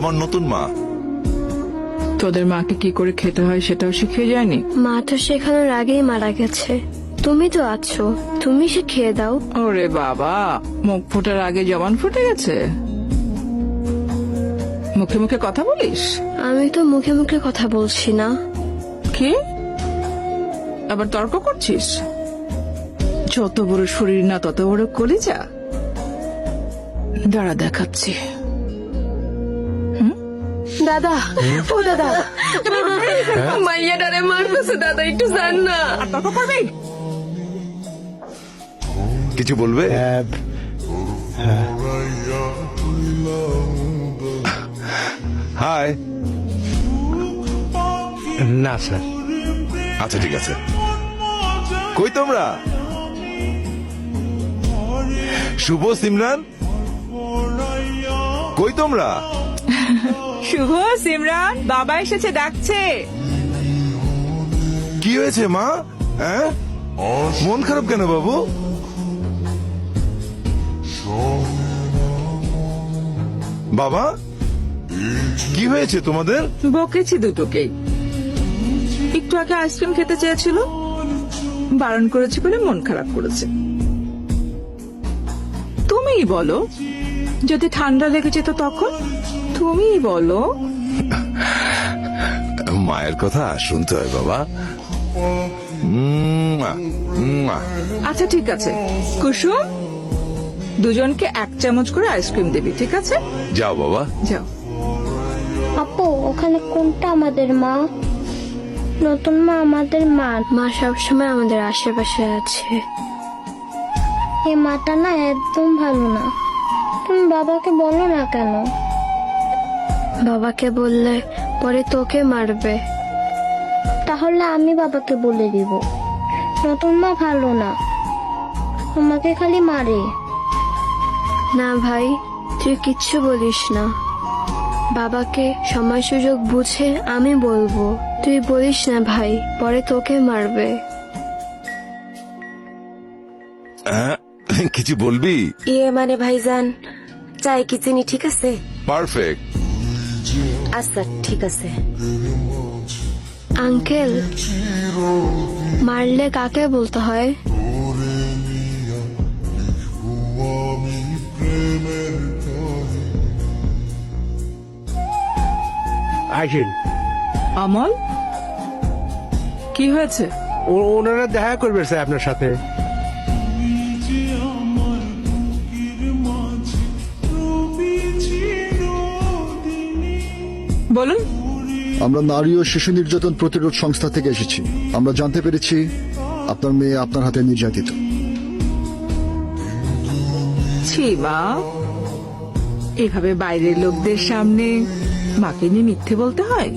তোমার নতুন মা। তোদের মাকে কি করে খেতে হয় সেটাও শিখিয়ে যায়নি? মা তো শেখানোর আগেই মারা গেছে, তুমি তো আছো, তুমি শিখিয়ে দাও। ওরে বাবা, মুখ ফোটার আগে জবান ফুটে গেছে। মুখে মুখে কথা বলিস? আমি তো মুখে মুখে কথা বলছি না। কি আবার তর্ক করছিস? যত বড় শরীর না তত বড় কলিজা। দাঁড়া দেখাচ্ছি। দাদা, ও দাদা, মাইয়াটারে মারতেছে দাদা, একটু জান না। তর্ক করবি? কিছু বলবে? হাই। না স্যার। আচ্ছা ঠিক আছে। কই তোমরা? শুভ, সিমরান, কই তোমরা? শুভ, সিমরান, বাবা এসেছে, ডাকছে। কি হয়েছে মা? হ্যাঁ, মন খারাপ কেন বাবু? বাবা, কি হয়েছে তোমাদের? বকেছি দুটোকেই। একটু আগে আইসক্রিম খেতে চেয়েছিল, বারণ করেছি বলে মন খারাপ করেছে। তুমিই বলো, যদি ঠান্ডা লেগে যেত তখন? তুমিই বলো। মায়ের কথা শুনতে হয় বাবা। আচ্ছা ঠিক আছে কুসুম, দুজনকে 1 চামচ করে আইসক্রিম দিবি, ঠিক আছে? যাও বাবা, যাও। আপু, ওখানে কোনটা আমাদের মা? নতুন মা আমাদের মা। মা সবসময় আমাদের আশেপাশে আছে। এই মাটা না একদম ভালো না। তুমি বাবাকে বলো না কেন? বাবাকে বললে পরে তোকে মারবে। তাহলে আমি বাবাকে বলে দিব। নতুন মা ভালো না, আমাকে খালি মারে। না ভাই, তুই কিচ্ছু বলিস না। বাবাকে সময় সুযোগ বুঝে আমি বলবো। তুই বলিস না ভাই, পরে তোকে মারবে। কিছু বলবি? ইয়ে মানে ভাইজান, চাই কি চিনি ঠিক আছে? পারফেক্ট। আচ্ছা ঠিক আছে। আঙ্কেল, মারলে কাকে বলতে হয়? আসেন। অমল, কি হয়েছে? ওনারা দেখা করবে স্যার আপনার সাথে। বলুন। আমরা নারী ও শিশু নির্যাতন প্রতিরোধ সংস্থা থেকে এসেছি। আমরা জানতে পেরেছি আপনার মেয়ে আপনার হাতে নির্যাতিত। ছি মা, এভাবে বাইরের লোকদের সামনে মাকে নিয়ে মিথ্যে বলতে হয়?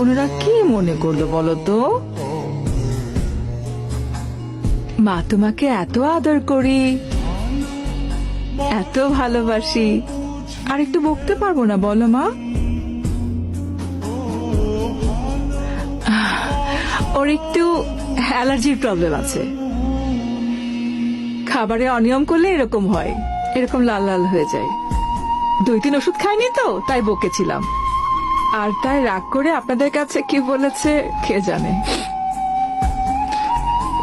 ওনারা কি মনে করলো বলো তো? মা তোমাকে এত আদর করি, এত ভালোবাসি, আর একটু বকতে পারবো না বলো মা? ওর একটু অ্যালার্জির প্রবলেম আছে, খাবারে অনিয়ম করলে এরকম হয়, এরকম লাল লাল হয়ে যায়। 2-3 ওষুধ খায়নি তো, তাই বকেছিলাম। আর তাই রাগ করে আপনাদের কাছে কি বলেছে কে জানে।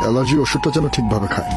অ্যালার্জি ওষুধটা যেন ঠিকভাবে খায়।